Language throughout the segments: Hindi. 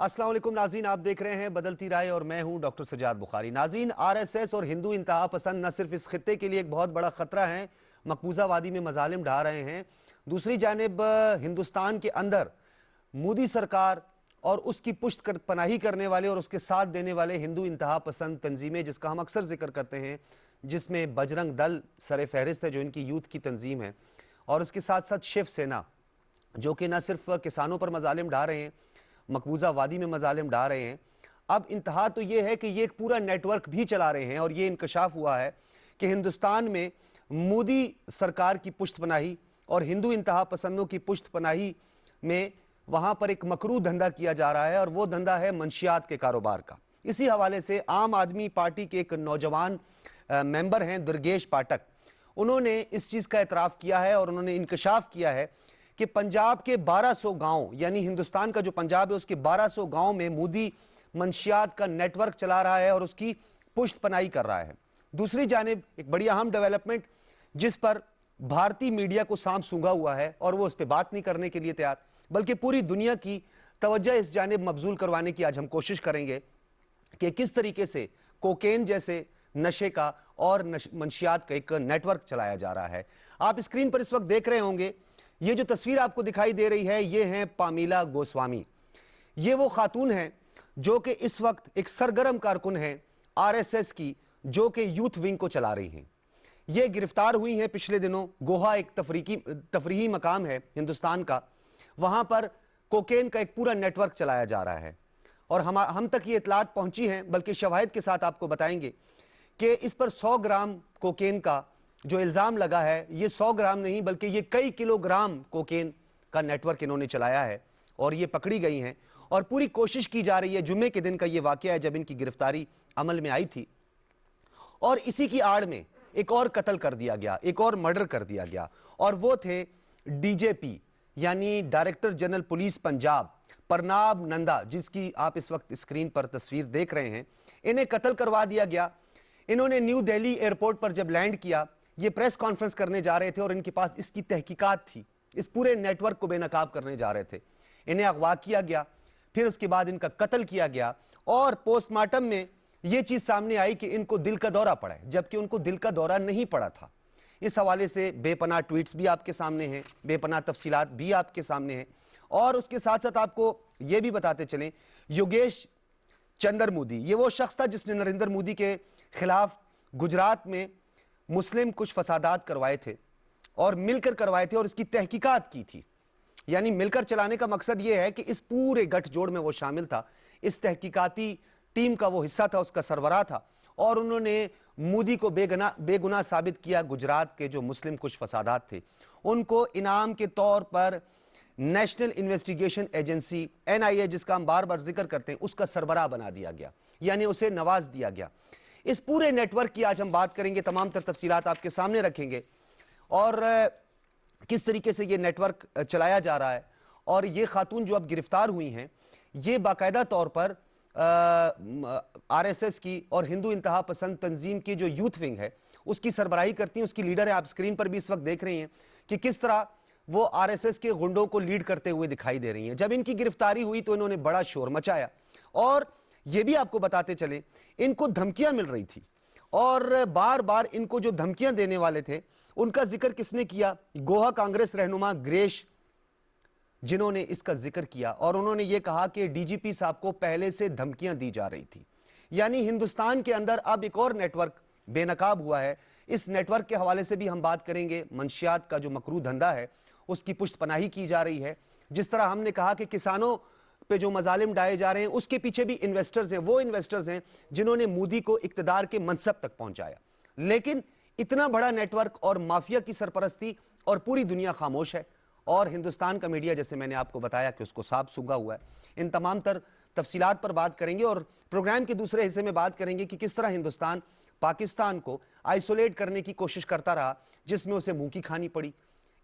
अस्सलाम वालेकुम नाज़रीन, आप देख रहे हैं बदलती राय और मैं हूं डॉक्टर सजाद बुखारी। नाज़रीन, आरएसएस और हिंदू इंतहा पसंद न सिर्फ इस खित्ते के लिए एक बहुत बड़ा खतरा है, मकबूजा वादी में मजालिम ढा रहे हैं, दूसरी जानिब हिंदुस्तान के अंदर मोदी सरकार और उसकी पुष्ट पनाही करने वाले और उसके साथ देने वाले हिंदू इंतहा पसंद तंजीमें, जिसका हम अक्सर जिक्र करते हैं, जिसमें बजरंग दल सर फहरिस्त है जो इनकी यूथ की तंजीम है, और उसके साथ साथ शिवसेना जो कि न सिर्फ किसानों पर मजालिम ढा रहे हैं, मकबूजा वादी में मजालिम ढा रहे हैं। अब इंतहा तो ये है कि ये एक पूरा नेटवर्क भी चला रहे हैं और ये इंकशाफ हुआ है कि हिंदुस्तान में मोदी सरकार की पुष्ट पनाही और हिंदू इंतहा पसंदों की पुष्ट पनाही में वहां पर एक मकरू धंधा किया जा रहा है और वो धंधा है मंशियात के कारोबार का। इसी हवाले से आम आदमी पार्टी के एक नौजवान मेंबर हैं दुर्गेश पाठक, उन्होंने इस चीज का एतराफ किया है और उन्होंने इंकशाफ किया है कि पंजाब के 1200 गांव, यानी हिंदुस्तान का जो पंजाब है उसके 1200 गांव में मोदी मंशियात का नेटवर्क चला रहा है और उसकी पुष्ट पनाही कर रहा है। दूसरी जानिब एक बड़ी अहम डेवलपमेंट जिस पर भारतीय मीडिया को सांप सूंघा हुआ है और वो उस पर बात नहीं करने के लिए तैयार, बल्कि पूरी दुनिया की तवज्जो इस जानिब मबजूल करवाने की आज हम कोशिश करेंगे कि किस तरीके से कोकेन जैसे नशे का और मंशियात का एक नेटवर्क चलाया जा रहा है। आप स्क्रीन पर इस वक्त देख रहे होंगे, ये जो तस्वीर आपको दिखाई दे रही है ये है पामीला गोस्वामी। ये वो खातून है जो कि इस वक्त एक सरगर्म कारकुन है आरएसएस की, जो कि यूथ विंग को चला रही हैं। ये गिरफ्तार हुई हैं पिछले दिनों। गोहा एक तफरीही मकाम है हिंदुस्तान का, वहां पर कोकेन का एक पूरा नेटवर्क चलाया जा रहा है और हम तक ये इतलात पहुंची हैं, बल्कि शवाहिद के साथ आपको बताएंगे कि इस पर 100 ग्राम कोकेन का जो इल्जाम लगा है, ये 100 ग्राम नहीं बल्कि ये कई किलोग्राम कोकेन का नेटवर्क इन्होंने चलाया है और ये पकड़ी गई हैं और पूरी कोशिश की जा रही है। जुम्मे के दिन का ये वाकया है जब इनकी गिरफ्तारी अमल में आई थी और इसी की आड़ में एक और कत्ल कर दिया गया, एक और मर्डर कर दिया गया, और वो थे डीजेपी यानी director general police Punjab Pranab Nanda, जिसकी आप इस वक्त स्क्रीन पर तस्वीर देख रहे हैं। इन्हें कत्ल करवा दिया गया। इन्होंने न्यू दिल्ली एयरपोर्ट पर जब लैंड किया, ये प्रेस कॉन्फ्रेंस करने जा रहे थे और इनके पास इसकी तहकीकात थी, इस पूरे नेटवर्क को बेनकाब करने जा रहे थे। इन्हें अगवा किया गया, फिर उसके बाद इनका कत्ल किया गया और पोस्टमार्टम में यह चीज सामने आई कि इनको दिल का दौरा पड़ा है, जबकि उनको दिल का दौरा नहीं पड़ा था। इस हवाले से बेपनाह ट्वीट्स भी आपके सामने हैं, बेपनाह तफसीलात भी आपके सामने हैं और उसके साथ साथ आपको यह भी बताते चलें, योगेश चंद्र मोदी ये वो शख्स था जिसने नरेंद्र मोदी के खिलाफ गुजरात में मुस्लिम कुछ फसादात करवाए थे और मिलकर करवाए थे और इसकी तहकीकात की थी। यानी मिलकर चलाने का मकसद यह है कि इस पूरे गठजोड़ में वो शामिल था, इस तहकीकाती टीम का वो हिस्सा था, उसका सरबराह था और उन्होंने मोदी को बेगुनाह साबित किया। गुजरात के जो मुस्लिम कुछ फसादात थे उनको इनाम के तौर पर नेशनल इन्वेस्टिगेशन एजेंसी एनआईए, जिसका हम बार बार जिक्र करते हैं, उसका सरबराह बना दिया गया, यानी उसे नवाज दिया गया। इस पूरे नेटवर्क की आज हम बात करेंगे, तमाम तर तफसीलात आपके सामने रखेंगे और किस तरीके से ये नेटवर्क चलाया जा रहा है। और ये खातून जो अब गिरफ्तार हुई हैं, ये बाकायदा तौर पर आरएसएस की और हिंदू इंतहा पसंद तंजीम की जो यूथ विंग है उसकी सरबराही करती हैं, उसकी लीडर है। आप स्क्रीन पर भी इस वक्त देख रही हैं कि किस तरह वो आरएसएस के गुंडों को लीड करते हुए दिखाई दे रही हैं। जब इनकी गिरफ्तारी हुई तो इन्होंने बड़ा शोर मचाया और ये भी आपको बताते चले इनको धमकियां मिल रही थी और बार बार इनको जो धमकियां देने वाले थे उनका जिक्र किसने किया? गोवा कांग्रेस रहनुमा ग्रेश, जिन्होंने इसका जिक्र किया और उन्होंने ये कहा कि डीजीपी साहब को पहले से धमकियां दी जा रही थी। यानी हिंदुस्तान के अंदर अब एक और नेटवर्क बेनकाब हुआ है। इस नेटवर्क के हवाले से भी हम बात करेंगे। मंशियात का जो मकरू धंधा है उसकी पुष्ट पनाही की जा रही है। जिस तरह हमने कहा कि किसानों पे जो मजालिम डाए जा रहे हैं उसके पीछे भी इन्वेस्टर्स हैं, वो इन्वेस्टर्स हैं जिन्होंने मोदी को इक्तदार के मनसब तक पहुंचाया। लेकिन इतना बड़ा नेटवर्क और माफिया की सरपरस्ती और पूरी दुनिया खामोश है और हिंदुस्तान का मीडिया, जैसे मैंने आपको बताया, कि उसको सांप सूंघा हुआ है। इन तमाम तर तफसीलात पर बात करेंगे और प्रोग्राम के दूसरे हिस्से में बात करेंगे कि किस तरह हिंदुस्तान पाकिस्तान को आइसोलेट करने की कोशिश करता रहा, जिसमें उसे मुंह की खानी पड़ी।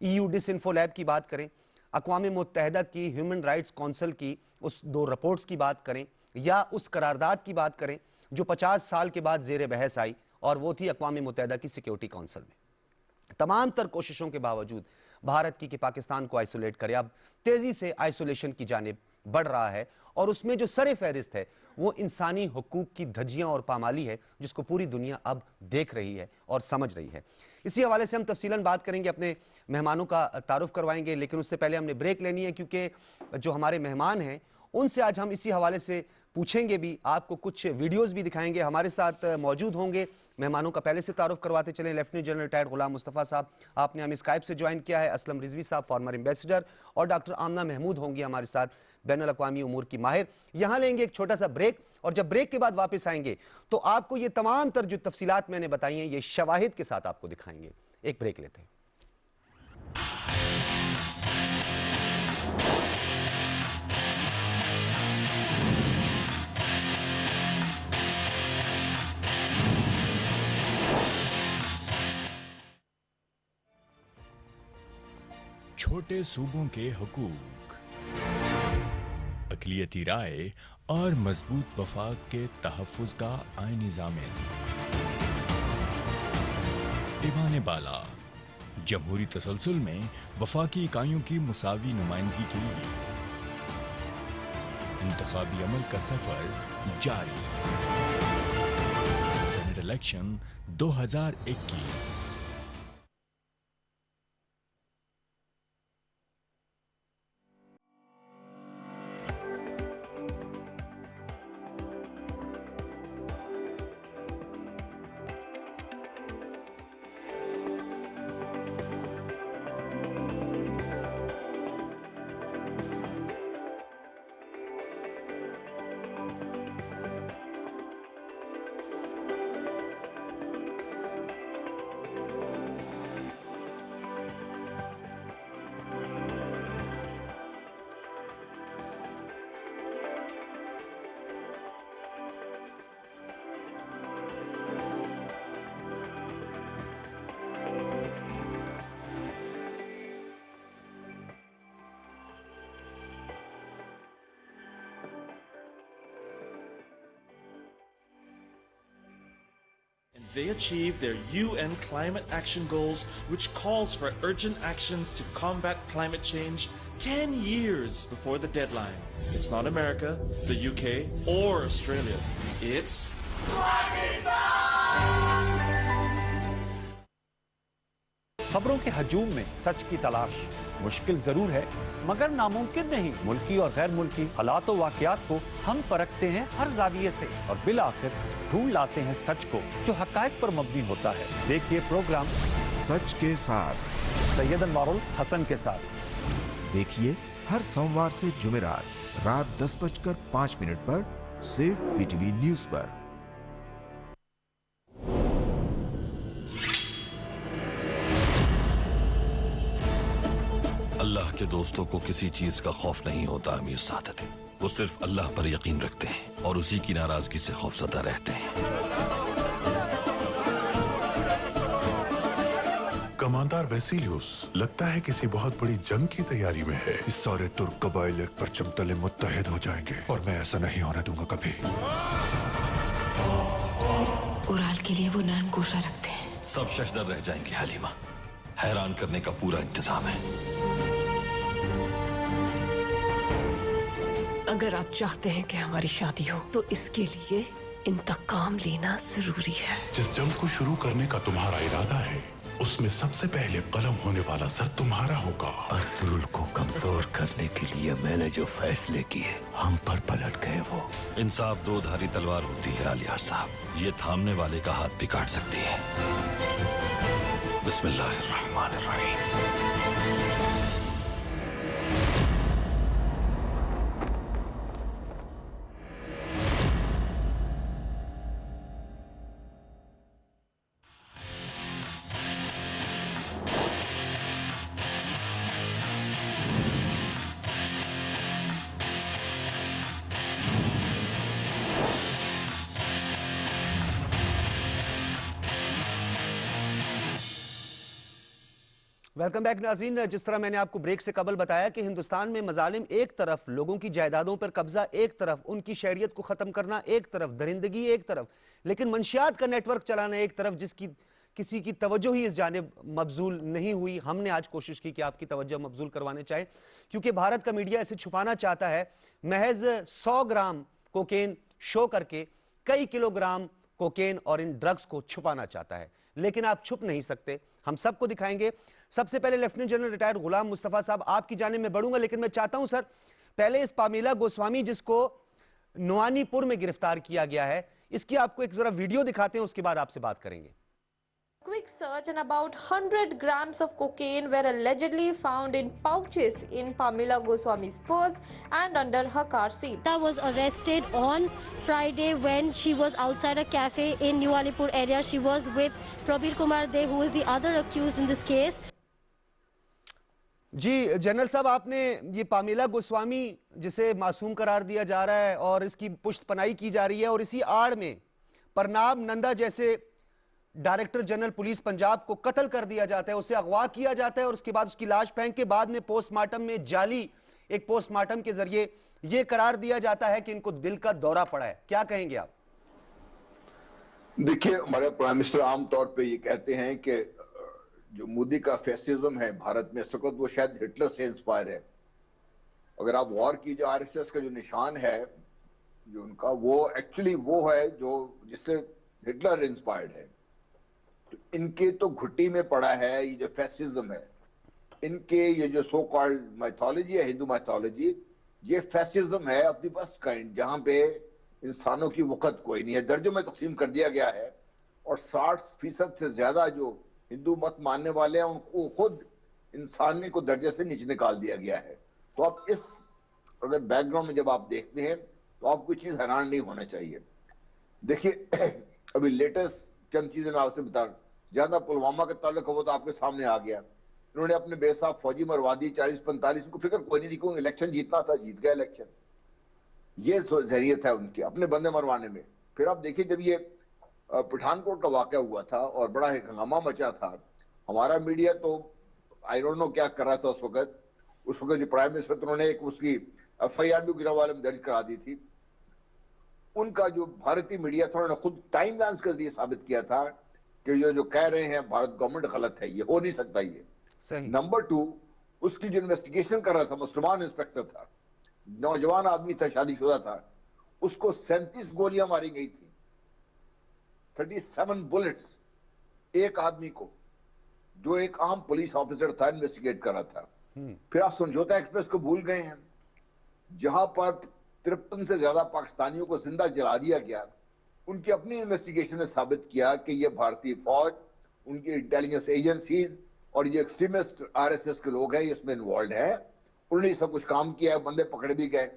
ईयू डिसइंफो लैब की बात करें, अक़वाम मुत्तहिदा की ह्यूमन राइट्स काउंसिल की उस 2 रिपोर्ट्स की बात करें या उस करारदाद की बात करें जो 50 साल के बाद जेर बहस आई और वो थी अक़वाम मुत्तहिदा की सिक्योरिटी काउंसिल में। तमाम तर कोशिशों के बावजूद भारत की कि पाकिस्तान को आइसोलेट करे, अब तेजी से आइसोलेशन की जानिब बढ़ रहा है और उसमें जो सरे फहरिस्त है वो इंसानी हुकूक की धज्जियां और पामाली है, जिसको पूरी दुनिया अब देख रही है और समझ रही है। इसी हवाले से हम तफसीलन बात करेंगे, अपने मेहमानों का तारुफ करवाएंगे, लेकिन उससे पहले हमने ब्रेक लेनी है, क्योंकि जो हमारे मेहमान हैं उनसे आज हम इसी हवाले से पूछेंगे भी, आपको कुछ वीडियोस भी दिखाएंगे। हमारे साथ मौजूद होंगे मेहमानों का पहले से तारुफ करवाते चलें। लेफ्टिनेंट जनरल रिटायर्ड गुलाम मुस्तफ़ा साहब, आपने हमें स्काइप से ज्वाइन किया है। असलम रिजवी साहब, फॉर्मर एम्बेसडर, और डॉक्टर आमना महमूद होंगी हमारे साथ, बैनुल अक़वामी उमूर की माहिर। यहाँ लेंगे एक छोटा सा ब्रेक, और जब ब्रेक के बाद वापस आएंगे तो आपको ये तमाम तर जो तफसीलात मैंने बताई हैं ये शवाहिद के साथ आपको दिखाएंगे। एक ब्रेक लेते हैं। छोटे सूबों के हुकूक, अक़लियती राय और मजबूत वफाक के तहफ़्फ़ुज़ का आईनी ज़ामिन। ईवान बाला, जमहूरी तसलसल में वफाकी इकाइयों की मुसावी नुमाइंदगी के लिए इंतखाबी अमल का सफर जारी। Senate election 2021। They achieved their UN climate action goals, which calls for urgent actions to combat climate change 10 years before the deadline. It's not America, the UK, or Australia. It's खबरों के हजूम में सच की तलाश मुश्किल जरूर है, मगर नामुमकिन नहीं। मुल्की और गैर मुल्की हालात और वाक़यात को हम परखते हैं हर जाविये से, और बिल आखिर ढूंढ लाते हैं सच को जो हकायक पर मबनी होता है। देखिए प्रोग्राम सच के साथ सैयद अनवारुल हसन के साथ। देखिए हर सोमवार से जुमेरात रात 10:05 पर सिर्फ PTV न्यूज पर। अल्लाह के दोस्तों को किसी चीज का खौफ नहीं होता अमीर सादत। वो सिर्फ अल्लाह पर यकीन रखते हैं और उसी की नाराजगी से खौफजदा रहते हैं। कमांडर वेसिलियस लगता है किसी बहुत बड़ी जंग की तैयारी में है। इस सारे तुर्क कबाइल एक परचम तले मुत्तहिद हो जाएंगे और मैं ऐसा नहीं होने दूंगा कभी। उराल के लिए वो नर्म गोशा रखते हैं। सब शशदर रह जाएंगे हलीमा, हैरान करने का पूरा इंतजाम है। अगर आप चाहते हैं कि हमारी शादी हो तो इसके लिए इंतकाम लेना जरूरी है। जिस जंग को शुरू करने का तुम्हारा इरादा है उसमें सबसे पहले कलम होने वाला सर तुम्हारा होगा। अर्तुरुल को कमजोर करने के लिए मैंने जो फैसले किए हम पर पलट गए। वो इंसाफ दो धारी तलवार होती है आलियार साहब, ये थामने वाले का हाथ भी काट सकती है। बिस्मिल्लाहिर्रहमानिर्रहीम। वेलकम बैक नाज़रीन। जिस तरह मैंने आपको ब्रेक से कबल बताया कि हिंदुस्तान में मजालिम एक तरफ, लोगों की जायदादों पर कब्जा एक तरफ, उनकी शहरियत को ख़त्म करना एक तरफ, दरिंदगी एक तरफ, लेकिन मंशियात का नेटवर्क चलाना एक तरफ, जिसकी किसी की तवज्जो ही इस जानिब मबजूल नहीं हुई। हमने आज कोशिश की कि आपकी तवज्जो मबजूल करवाने चाहे, क्योंकि भारत का मीडिया इसे छुपाना चाहता है। महज 100 ग्राम कोकेन शो करके कई किलोग्राम कोकेन और इन ड्रग्स को छुपाना चाहता है, लेकिन आप छुप नहीं सकते। हम सबको दिखाएंगे। सबसे पहले lieutenant general retired Ghulam Mustafa साहब, आपकी जानिब में बढ़ूंगा, लेकिन मैं चाहता हूं सर पहले इस पामेला गोस्वामी जिसको नुआनीपुर में गिरफ्तार किया गया है, इसकी आपको एक जरा वीडियो दिखाते हैं, उसके बाद आपसे बात करेंगे। Quick search and about 100 grams of cocaine were allegedly found in pouches in Pamela Goswami's purse and under her car seat. She was arrested on Friday when she was outside a cafe in New Alipur area. She was with Prabir Kumar De, who is the other accused in this case. जी जनरल साहब, आपने ये पामेला गोस्वामी जिसे मासूम करार दिया जा रहा है और इसकी पुश्तपनाही की जा रही है, और इसी आड़ में प्रणाब नंदा जैसे डायरेक्टर जनरल पुलिस पंजाब को कत्ल कर दिया जाता है, उसे अगवा किया जाता है और उसके बाद उसकी लाश फेंक के बाद में पोस्टमार्टम में जाली एक पोस्टमार्टम के जरिए यह करार दिया जाता है कि इनको दिल का दौरा पड़ा है। क्या कहेंगे आप? देखिए, हमारे प्राइम मिनिस्टर आमतौर पे ये कहते हैं कि जो मोदी का फैसिज्म है भारत में इस वक्त वो शायद हिटलर से इंस्पायर है। अगर आप गौर कीजिए, आरएसएस का जो निशान है जो उनका, वो एक्चुअली वो है जो जिससे हिटलर इंस्पायर्ड है। तो इनके तो घुट्टी में पड़ा है ये जो फैसिज्म है, इनके ये जो सो कॉल्ड माइथोलॉजी है, हिंदू माइथोलॉजी, ये फैसिज्म है ऑफ द वर्स्ट काइंड, जहां पे इंसानों की वक़्त कोई नहीं है, दर्जों में तकसीम कर दिया गया है। और 60% से ज्यादा जो हिंदू मत मानने वाले हैं उनको खुद इंसानी को दर्जे से नीचे निकाल दिया गया है। तो आप इस अगर बैकग्राउंड में जब आप देखते हैं तो आपको चीज हैरान नहीं होना चाहिए। देखिए अभी लेटेस्ट चंद चीजें मैं आपसे बता, ज्यादा पुलवामा का ताल्लुक है वो तो आपके सामने आ गया। इन्होंने अपने बेसाब फौजी मरवा दी 40-45 को, फिक्र कोई नहीं थी, इलेक्शन जीतना था, जीत गया इलेक्शन। ये जरियत है उनकी अपने बंदे मरवाने में। फिर आप देखिए जब ये पठानकोट का वाकया हुआ था और बड़ा एक हंगामा मचा था, हमारा मीडिया तो आई डोंट नो क्या कर रहा था उस वक्त जो प्राइम मिनिस्टर, उन्होंने एक उसकी FIR भी गिरावाले में दर्ज करा दी थी। उनका जो भारतीय मीडिया था उन्होंने खुद टाइम लाइन्स के जरिए साबित किया था कि ये जो कह रहे हैं भारत गवर्नमेंट गलत है, ये हो नहीं सकता ये सही। नंबर 2, उसकी जो इन्वेस्टिगेशन कर रहा था मुसलमान इंस्पेक्टर था, नौजवान आदमी था, शादीशुदा था, उसको 37 गोलियां मारी गई थी, 37 बुलेट्स एक आदमी को, जो एक आम पुलिस ऑफिसर था, इन्वेस्टिगेट कर रहा था। फिर आप समझौता एक्सप्रेस को भूल गए हैं, जहां पर 53 से ज्यादा पाकिस्तानियों को जिंदा जला दिया गया। उनकी अपनी इन्वेस्टिगेशन ने साबित किया कि ये भारतीय फौज, उनकी इंटेलिजेंस एजेंसीज और ये एक्सट्रीमिस्ट RSS के लोग हैं, इसमें इन्वॉल्व है। उन्होंने सब कुछ काम किया है, बंदे पकड़े भी गए।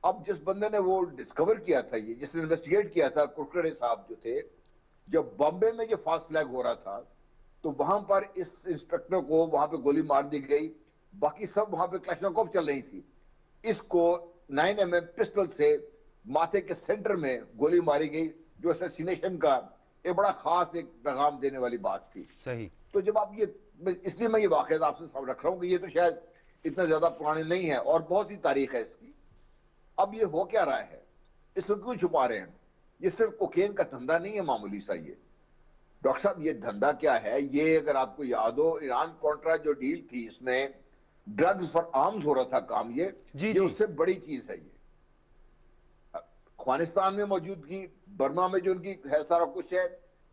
अब जिस बंदे ने वो डिस्कवर किया था, ये जिसने इन्वेस्टिगेट किया था, कुरकरे साहब जो थे, जब बॉम्बे में ये फास्ट फ्लैग हो रहा था तो वहां पर इस इंस्पेक्टर को वहां पे गोली मार दी गई, बाकी सब वहां पे क्लैशनकोव चल रही थी। इसको 9mm पिस्टल से माथे के सेंटर में गोली मारी गई, जो असैसिनेशन का एक बड़ा खास एक पैगाम देने वाली बात थी। सही। तो जब आप ये, इसलिए मैं ये वाकया आपसे सामने रख रहा हूं कि ये तो शायद इतना ज्यादा पुराने नहीं है और बहुत सी तारीख है इसकी। अब ये हो क्या रहा है, इसको क्यों छुपा रहे हैं? ये सिर्फ कोकेन का धंधा नहीं है मामूली सा। ये डॉक्टर साहब, ये धंधा क्या है? ये अगर आपको याद हो, ईरान कॉन्ट्रा जो डील थी, इसमें ड्रग्स फॉर आर्म्स हो रहा था काम, ये उससे बड़ी चीज है। ये अफगानिस्तान में मौजूदगी, बर्मा में जो उनकी है सारा कुछ है,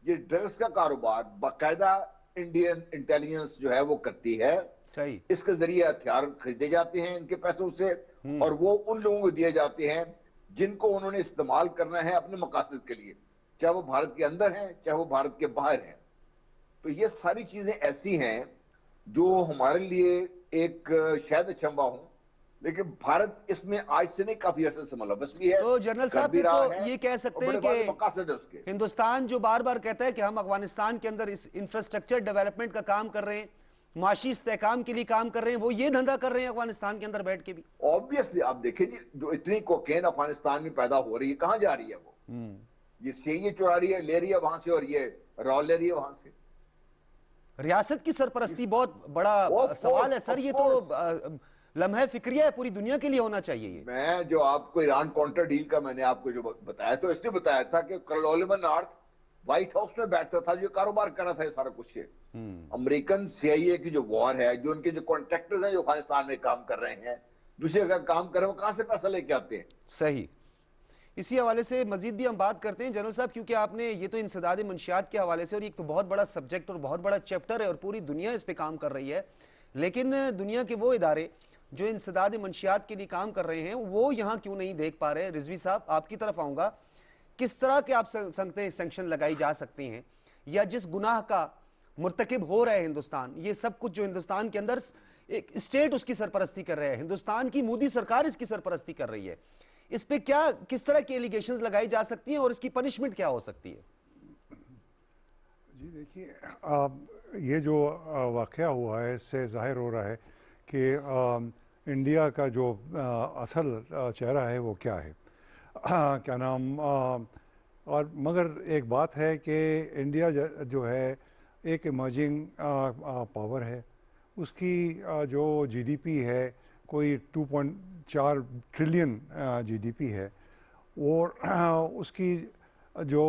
ये ड्रग्स का कारोबार बाकायदा इंडियन इंटेलिजेंस जो है वो करती है। सही। इसके जरिए हथियार खरीदे जाते हैं इनके पैसों से, और वो उन लोगों को दिए जाते हैं जिनको उन्होंने इस्तेमाल करना है अपने मकासद के लिए, चाहे वो भारत के अंदर हैं चाहे वो भारत के बाहर हैं। तो ये सारी चीजें ऐसी हैं जो हमारे लिए एक शायद अचंभा हो, लेकिन भारत इसमें आज से नहीं काफी अर्से से मुलव्वस भी है। तो जनरल साहब तो ये कह सकते हैं कि मकासद है उसके। हिंदुस्तान जो बार बार कहता है कि हम अफगानिस्तान के अंदर इस इंफ्रास्ट्रक्चर डेवलपमेंट का काम कर रहे हैं, माशी इस्तेहकाम के लिए काम कर रहे हैं, वो ये धंधा कर रहे हैं अफगानिस्तान के अंदर बैठ के भी। ऑब्वियसली आप देखिए जी, जो इतनी कोकेन अफगानिस्तान में पैदा हो रही है, कहां जा रही है वो? ये ये चुरा रही है, ले रही है वहां से, और ये रॉ ले रही है वहां से। रियासत की सरपरस्ती बहुत बड़ा सवाल है सर। ये तो लम्हा फिक्रिया है, पूरी दुनिया के लिए होना चाहिए ये। मैं जो आपको ईरान कॉन्ट्रा डील का मैंने आपको जो बताया, तो इसलिए बताया था कि करलोलिमन नॉर्थ व्हाइट हाउस में बैठता था, जो कारोबार कर रहा था ये सारा कुछ। ये अमेरिकन CIA की जो वॉर है, जो उनके जो कॉन्ट्रैक्टर्स हैं जो अफगानिस्तान में काम कर रहे हैं, दूसरे का काम कर रहे हैं, वो कहां से पैसा लेके आते हैं? सही। इसी हवाले से मजीद भी हम बात करते हैं जनरल साहब, क्योंकि आपने ये तो इंसदाद मंशियात के हवाले से, और एक तो बहुत बड़ा सब्जेक्ट और बहुत बड़ा चैप्टर है और पूरी दुनिया इस पे काम कर रही है, लेकिन दुनिया के वो इदारे जो इंसदाद मंशियात के लिए काम कर रहे हैं वो यहाँ क्यों नहीं देख पा रहे? रिजवी साहब आपकी तरफ आऊंगा, किस तरह के आप सकते हैं सैंक्शन लगाई जा सकते हैं, या जिस गुनाह का मुर्तकिब हो रहा है हिंदुस्तान, ये सब कुछ जो हिंदुस्तान के अंदर एक स्टेट उसकी सरपरस्ती कर रहा है, हिंदुस्तान की मोदी सरकार इसकी सरपरस्ती कर रही है, इस पे क्या किस तरह की एलिगेशंस लगाई जा सकती हैं और इसकी पनिशमेंट क्या हो सकती है? जी देखिए, ये जो वाक़या हुआ है इससे ज़ाहिर हो रहा है कि इंडिया का जो असल चेहरा है वो क्या है, क्या नाम। और मगर एक बात है कि इंडिया जो है एक इमर्जिंग पावर है, उसकी जो GDP है कोई 2.4 ट्रिलियन GDP है, और उसकी जो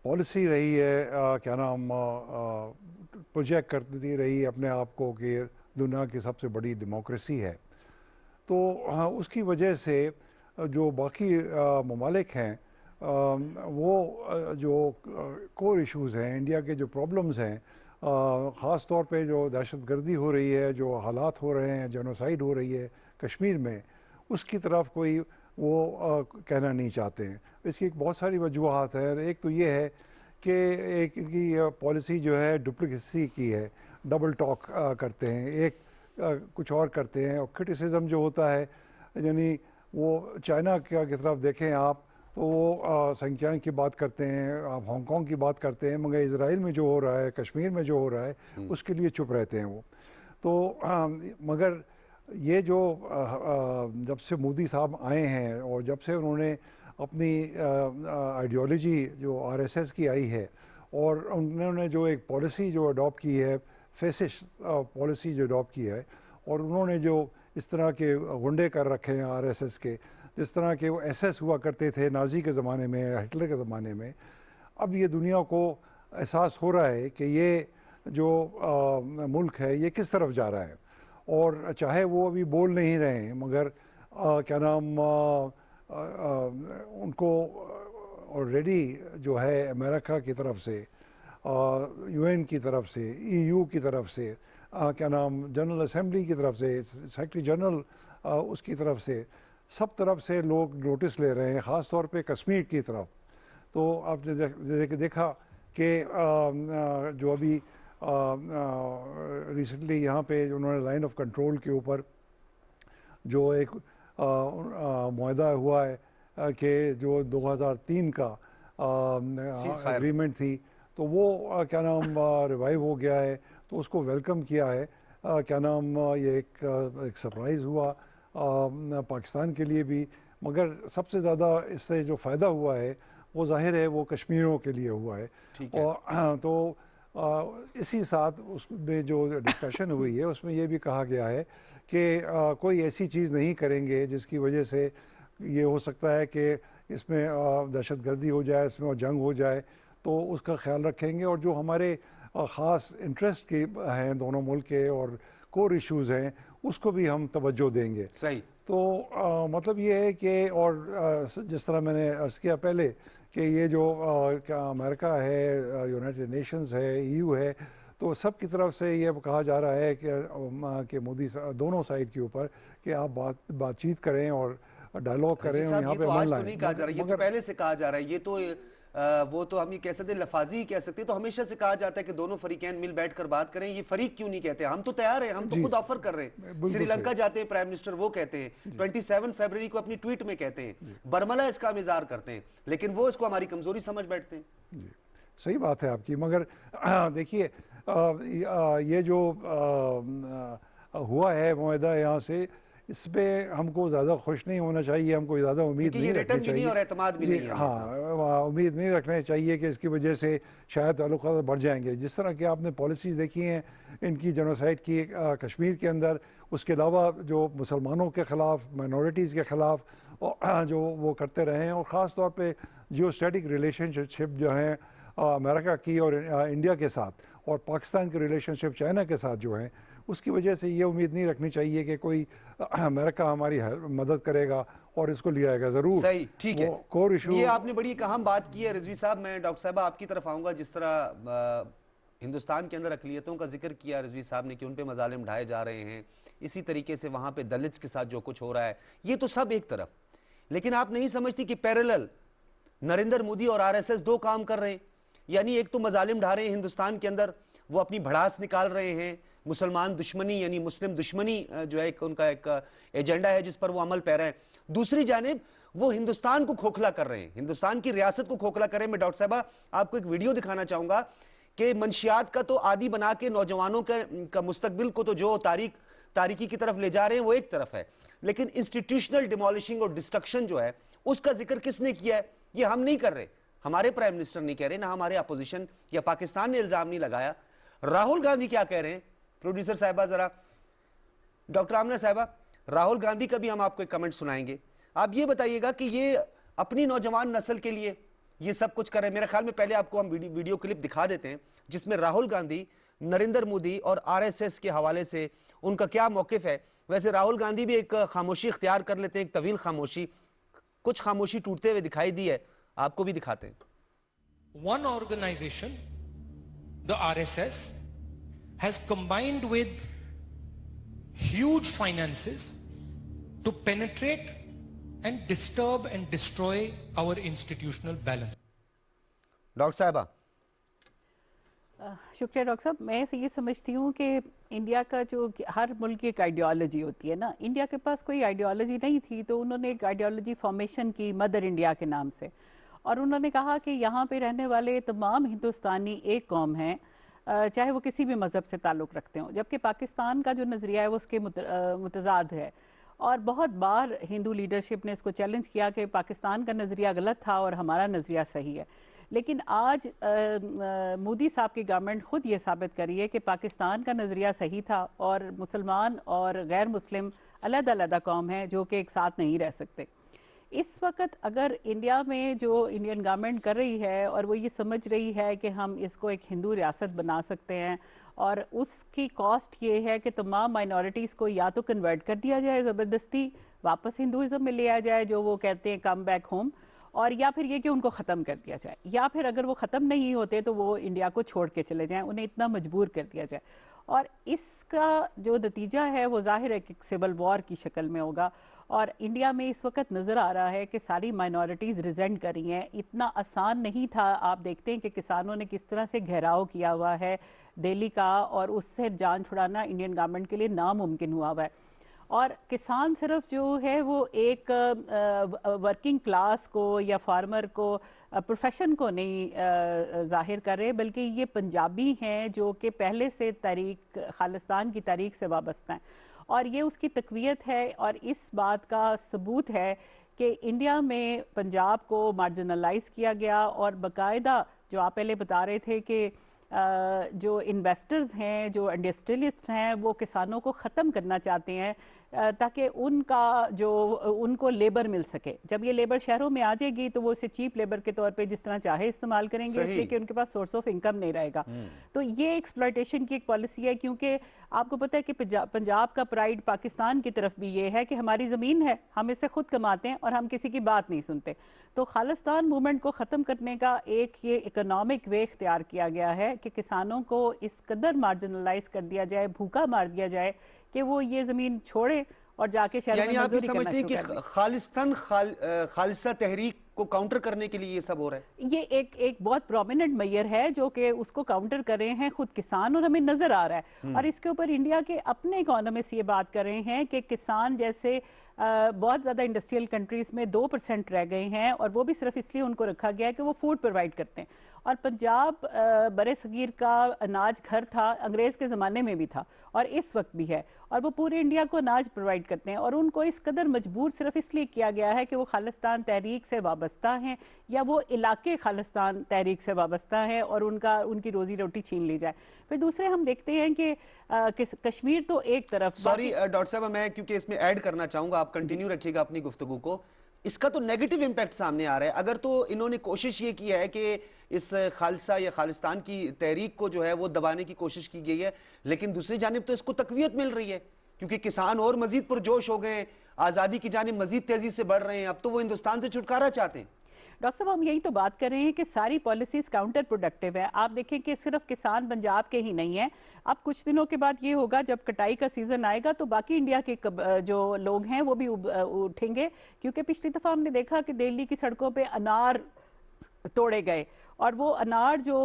पॉलिसी रही है, क्या नाम, प्रोजेक्ट करती रही अपने आप को कि दुनिया की सबसे बड़ी डेमोक्रेसी है, तो उसकी वजह से जो बाकी ममालिक हैं वो जो कोर इश्यूज़ हैं, इंडिया के जो प्रॉब्लम्स हैं, ख़ास तौर पे जो दहशतगर्दी हो रही है, जो हालात हो रहे हैं, जेनोसाइड हो रही है कश्मीर में, उसकी तरफ कोई वो कहना नहीं चाहते हैं। इसकी एक बहुत सारी वजूहात है। एक तो ये है कि एक की पॉलिसी जो है डुप्लीकेसी की है, डबल टॉक करते हैं, एक कुछ और करते हैं, और क्रिटिसिज्म जो होता है, यानी वो चाइना की तरफ देखें आप तो वो संख्याएं की बात करते हैं, आप हांगकांग की बात करते हैं, मगर इजराइल में जो हो रहा है, कश्मीर में जो हो रहा है उसके लिए चुप रहते हैं वो। तो मगर ये जो जब से मोदी साहब आए हैं और जब से उन्होंने अपनी आइडियोलॉजी जो RSS की आई है, और उन्होंने जो एक पॉलिसी जो अडॉप्ट की है, फेसिस्ट पॉलिसी जो अडॉप्ट की है, और उन्होंने जो इस तरह के गुंडे कर रखे हैं RSS के, जिस तरह के वो SS हुआ करते थे नाजी के ज़माने में, हिटलर के ज़माने में, अब ये दुनिया को एहसास हो रहा है कि ये जो मुल्क है ये किस तरफ जा रहा है। और चाहे वो अभी बोल नहीं रहे हैं, मगर क्या नाम, उनको ऑलरेडी जो है अमेरिका की तरफ से, UN की तरफ से, EU की तरफ से, क्या नाम, जनरल असेंबली की तरफ से, सेक्रेटरी जनरल उसकी तरफ से, सब तरफ से लोग नोटिस ले रहे हैं, ख़ास तौर पे कश्मीर की तरफ। तो आपने देखा कि जो अभी रिसेंटली यहाँ पे उन्होंने लाइन ऑफ कंट्रोल के ऊपर जो एक मुआहदा हुआ है कि जो 2003 का एग्रीमेंट थी, तो वो क्या नाम रिवाइव हो गया है, तो उसको वेलकम किया है। क्या नाम, ये एक सरप्राइज़ हुआ पाकिस्तान के लिए भी, मगर सबसे ज़्यादा इससे जो फ़ायदा हुआ है वो ज़ाहिर है वो कश्मीरियों के लिए हुआ है। और तो इसी साथ उसमें जो डिस्कशन हुई है उसमें ये भी कहा गया है कि कोई ऐसी चीज़ नहीं करेंगे जिसकी वजह से ये हो सकता है कि इसमें दहशतगर्दी हो जाए, इसमें जंग हो जाए, तो उसका ख्याल रखेंगे। और जो हमारे ख़ास इंटरेस्ट के हैं दोनों मुल्क के और कोर इश्यूज़ हैं उसको भी हम तवज्जो देंगे। सही। तो मतलब ये है कि, और जिस तरह मैंने अर्ज़ किया पहले कि ये जो क्या अमेरिका है, यूनाइटेड नेशंस है, EU है, तो सब की तरफ से ये कहा जा रहा है कि मोदी दोनों साइड के ऊपर कि आप बातचीत करें और डायलॉग करें और यहाँ पे आज तो नहीं कहा जा रहा है, ये तो पहले से कहा जा रहा है। ये तो वो तो हम ये कह सकते हैं, लफाजी ही कह सकते हैं। तो हमेशा से कहा जाता है कि दोनों फरीकैन मिल बैठकर बात करें। ये फरीक क्यों नहीं कहते? हम तो तैयार हैं, हम तो खुद ऑफर कर रहे हैं। श्रीलंका जाते हैं प्राइम मिनिस्टर, वो कहते हैं 27 फरवरी को अपनी ट्वीट में कहते हैं, बरमला इसका इज़हार करते हैं, लेकिन वो इसको हमारी कमजोरी समझ बैठते हैं। सही बात है आपकी, मगर देखिए ये जो हुआ है मुआहदा यहाँ से, इसमें हमको ज़्यादा खुश नहीं होना चाहिए, हमको ज़्यादा उम्मीद नहीं रखनी चाहिए और एतमाद भी नहीं है। हाँ, उम्मीद नहीं रखनी चाहिए कि इसकी वजह से शायद ताल्लुकात बढ़ जाएंगे। जिस तरह की आपने पॉलिसीज़ देखी हैं इनकी जेनोसाइड की कश्मीर के अंदर, उसके अलावा जो मुसलमानों के ख़िलाफ़, माइनॉरिटीज़ के ख़िलाफ़ जो वो करते रहे हैं। और ख़ास तौर पे जियोस्टैटिक रिलेशनशिप जो है अमेरिका की और इंडिया के साथ, और पाकिस्तान की रिलेशनशिप चाइना के साथ जो है, उसकी वजह से ये उम्मीद नहीं रखनी चाहिए कि कोई अमेरिका हमारी मदद करेगा और इसको लिया जाएगा। ज़रूर सही, ठीक है। कोर इशू, ये आपने बड़ी एक अहम बात की है रिजवी साहब। मैं डॉक्टर साहब आपकी तरफ आऊँगा। जिस तरह हिंदुस्तान के अंदर अकलियतों का जिक्र किया रिजवी साहब ने कि उन पे मजालिम ढाए जा रहे हैं, इसी तरीके से वहाँ पे दलित्स के साथ जो कुछ हो रहा है, ये तो सब एक तरफ। लेकिन आप नहीं समझती कि पैरेलल नरेंद्र मोदी और आरएसएस दो काम कर रहे हैं। यानी एक तो मजालिम ढा रहे हैं हिंदुस्तान के अंदर, वो अपनी भड़ास निकाल रहे हैं, मुसलमान दुश्मनी यानी मुस्लिम दुश्मनी जो है उनका एक एजेंडा है जिस पर वो अमल पैरा है। दूसरी जानिब वो हिंदुस्तान को खोखला कर रहे हैं, हिंदुस्तान की रियासत को खोखला कर रहे हैं। मैं डॉक्टर साहबा आपको एक वीडियो दिखाना चाहूंगा कि मंशियात का तो आदि बना के नौजवानों का मुस्तकबिल को तो जो तारीकी की तरफ ले जा रहे हैं वो एक तरफ है, लेकिन इंस्टीट्यूशनल डिमोलिशिंग और डिस्ट्रक्शन जो है उसका जिक्र किसने किया है? ये हम नहीं कर रहे, हमारे प्राइम मिनिस्टर नहीं कह रहे, ना हमारे अपोजिशन या पाकिस्तान ने इल्जाम नहीं लगाया। राहुल गांधी क्या कह रहे हैं? प्रोड्यूसर साहिबा जरा, डॉक्टर आमना साहिबा, राहुल गांधी का भी हम आपको एक कमेंट सुनाएंगे। आप ये बताइएगा कि ये अपनी नौजवान नस्ल के लिए ये सब कुछ कर रहे हैं। मेरे ख्याल में पहले आपको हम वीडियो क्लिप दिखा देते हैं जिसमें राहुल गांधी नरेंद्र मोदी और आरएसएस के हवाले से उनका क्या मौकिफ है। वैसे राहुल गांधी भी एक खामोशी इख्तियार कर लेते हैं, एक तवील खामोशी, कुछ खामोशी टूटते हुए दिखाई दी है, आपको भी दिखाते हैं। One organization, the RSS, has combined with huge finances to penetrate and disturb and destroy our institutional balance. Doctor साहबा, शुक्रिया डॉक्टर साहब। मैं ये समझती हूँ कि इंडिया का जो हर मुल्क की एक आइडियोलॉजी होती है ना, इंडिया के पास कोई आइडियोलॉजी नहीं थी तो उन्होंने एक आइडियोलॉजी फॉर्मेशन की मदर इंडिया के नाम से, और उन्होंने कहा कि यहाँ पे रहने वाले तमाम हिंदुस्तानी एक कौम हैं, चाहे वो किसी भी मज़हब से ताल्लुक़ रखते हों। जबकि पाकिस्तान का जो नज़रिया है वो उसके मुतज़ाद है, और बहुत बार हिंदू लीडरशिप ने इसको चैलेंज किया कि पाकिस्तान का नज़रिया गलत था और हमारा नज़रिया सही है। लेकिन आज मोदी साहब की गवर्नमेंट खुद ये साबित करी है कि पाकिस्तान का नज़रिया सही था और मुसलमान और गैर मुस्लिम अलग-अलग कौम हैं जो कि एक साथ नहीं रह सकते। इस वक्त अगर इंडिया में जो इंडियन गवर्नमेंट कर रही है और वो ये समझ रही है कि हम इसको एक हिंदू रियासत बना सकते हैं, और उसकी कॉस्ट ये है कि तमाम माइनॉरिटीज़ को या तो कन्वर्ट कर दिया जाए ज़बरदस्ती, वापस हिंदुइज़्म में ले आया जाए जो वो कहते हैं कम बैक होम, और या फिर ये कि उनको ख़त्म कर दिया जाए, या फिर अगर वो ख़त्म नहीं होते तो वो इंडिया को छोड़ के चले जाएं, उन्हें इतना मजबूर कर दिया जाए। और इसका जो नतीजा है वो ज़ाहिर है कि सिविल वॉर की शक्ल में होगा। और इंडिया में इस वक्त नज़र आ रहा है कि सारी माइनॉरिटीज़ रिजेंट कर रही हैं। इतना आसान नहीं था, आप देखते हैं कि किसानों ने किस तरह से घेराव किया हुआ है दिल्ली का, और उससे जान छुड़ाना इंडियन गवर्नमेंट के लिए नामुमकिन हुआ हुआ है। और किसान सिर्फ जो है वो एक वर्किंग क्लास को या फार्मर को, प्रोफेशन को नहीं जाहिर कर रहे, बल्कि ये पंजाबी हैं जो कि पहले से तारीख खालिस्तान की तारीख से वाबस्ता हैं, और ये उसकी तक़वियत है। और इस बात का सबूत है कि इंडिया में पंजाब को मार्जिनलाइज किया गया, और बाकायदा जो आप पहले बता रहे थे कि जो इन्वेस्टर्स हैं, जो इंडस्ट्रियलिस्ट हैं, वो किसानों को ख़त्म करना चाहते हैं ताकि उनको लेबर मिल सके। जब ये लेबर शहरों में आ जाएगी तो वो इसे चीप लेबर के तौर पे जिस तरह चाहे इस्तेमाल करेंगे, इसलिए कि उनके पास सोर्स ऑफ इनकम नहीं रहेगा। तो ये एक्सप्लॉयटेशन की एक पॉलिसी है, क्योंकि आपको पता है कि पंजाब का प्राइड पाकिस्तान की तरफ भी ये है कि हमारी ज़मीन है, हम इससे खुद कमाते हैं और हम किसी की बात नहीं सुनते। तो खालिस्तान मूवमेंट को ख़त्म करने का एक ये इकोनॉमिक वे इख्तियार किया गया है कि किसानों को इस कदर मार्जिनलाइज कर दिया जाए, भूखा मार दिया जाए कि वो ये ज़मीन छोड़े और जाके शहर में मजदूरी करना शुरू कर दें। खालिस्ता तहरीक को काउंटर करने के लिए ये सब हो रहा है। ये एक बहुत प्रोमिनेंट मेयर है जो कि उसको काउंटर कर रहे हैं खुद किसान, और हमें नजर आ रहा है। और इसके ऊपर इंडिया के अपने इकोनॉमिस्ट ये बात कर रहे हैं कि किसान जैसे बहुत ज़्यादा इंडस्ट्रियल कंट्रीज में 2% रह गए हैं, और वो भी सिर्फ इसलिए उनको रखा गया है कि वो फूड प्रोवाइड करते हैं। और पंजाब बरे सगीर का अनाज घर था, अंग्रेज़ के ज़माने में भी था और इस वक्त भी है, और वो पूरे इंडिया को अनाज प्रोवाइड करते हैं। और उनको इस कदर मजबूर सिर्फ इसलिए किया गया है कि वो खालिस्तान तहरीक से वाबस्ता हैं, या वो इलाके खालिस्तान तहरीक से वाबस्ता हैं और उनकी रोजी रोटी छीन ली जाए। फिर दूसरे हम देखते हैं कि कश्मीर तो एक तरफ, सॉरी डॉक्टर साहब, मैं क्योंकि इसमें ऐड करना चाहूँगा, आप कंटिन्यू रखिएगा अपनी गुफ्तगू को। इसका तो नेगेटिव इम्पैक्ट सामने आ रहा है। अगर तो इन्होंने कोशिश ये की है कि इस खालसा या खालिस्तान की तहरीक को जो है वो दबाने की कोशिश की गई है, लेकिन दूसरी जानिब तो इसको तकवीयत मिल रही है क्योंकि किसान और मजीद पुरजोश हो गए, आज़ादी की जानिब मजीद तेजी से बढ़ रहे हैं, अब तो वो हिंदुस्तान से छुटकारा चाहते हैं। डॉक्टर साहब, हम यही तो बात कर रहे हैं कि सारी पॉलिसीज काउंटर प्रोडक्टिव है। आप देखें कि सिर्फ किसान पंजाब के ही नहीं है, अब कुछ दिनों के बाद ये होगा जब कटाई का सीजन आएगा तो बाकी इंडिया के जो लोग हैं वो भी उठेंगे, क्योंकि पिछली दफा हमने देखा कि दिल्ली की सड़कों पे अनार तोड़े गए और वो अनार जो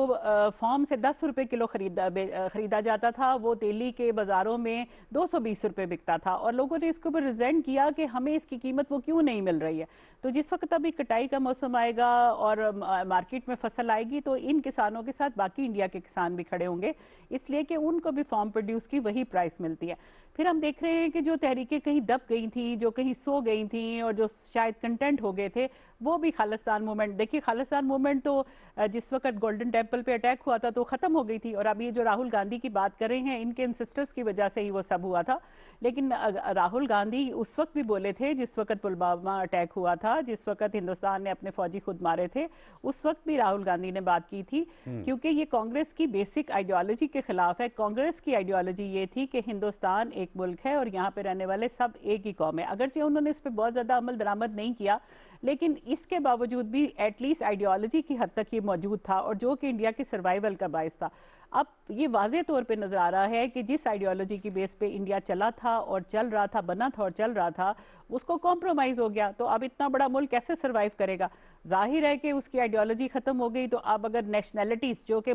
फॉर्म से 10 रुपए किलो खरीदा जाता था वो दिल्ली के बाज़ारों में 220 रुपए बिकता था और लोगों ने इसके ऊपर रिजेंट किया कि हमें इसकी कीमत वो क्यों नहीं मिल रही है। तो जिस वक्त अभी कटाई का मौसम आएगा और मार्केट में फसल आएगी तो इन किसानों के साथ बाकी इंडिया के किसान भी खड़े होंगे, इसलिए कि उनको भी फार्म प्रोड्यूस की वही प्राइस मिलती है। फिर हम देख रहे हैं कि जो तहरीकें कहीं दब गई थी, जो कहीं सो गई थी और जो शायद कंटेंट हो गए थे, वो भी खालिस्तान मूवमेंट, देखिए खालिस्तान मूवमेंट तो जिस वक्त गोल्डन टेम्पल पे अटैक हुआ था तो खत्म हो गई थी और अब ये जो राहुल गांधी की बात कर रहे हैं इनके इंसिस्टर्स की वजह से ही वो सब हुआ था। लेकिन राहुल गांधी उस वक्त भी बोले थे जिस वक्त पुलवामा अटैक हुआ था, जिस वक्त हिंदुस्तान ने अपने फौजी खुद मारे थे, उस वक्त भी राहुल गांधी ने बात की थी क्योंकि ये कांग्रेस की बेसिक आइडियोलॉजी के खिलाफ है। कांग्रेस की आइडियोलॉजी ये थी कि हिंदुस्तान एक मुल्क है और यहाँ पे रहने वाले सब एक ही कौम है। अगरचे उन्होंने इस पर बहुत ज्यादा अमल दरामद नहीं किया, लेकिन इसके बावजूद भी एटलीस्ट आइडियोलॉजी की हद तक ये मौजूद था और जो कि इंडिया की सर्वाइवल का बायस था। अब ये वाज़े तौर पे नजर आ रहा है कि जिस आइडियोलॉजी की बेस पे इंडिया चला था और चल रहा था, बना था और चल रहा था, उसको कॉम्प्रोमाइज हो गया। तो अब इतना बड़ा मुल्क कैसे सर्वाइव करेगा? जाहिर है कि उसकी आइडियोलॉजी खत्म हो गई। तो अब अगर नेशनैलिटीज जो कि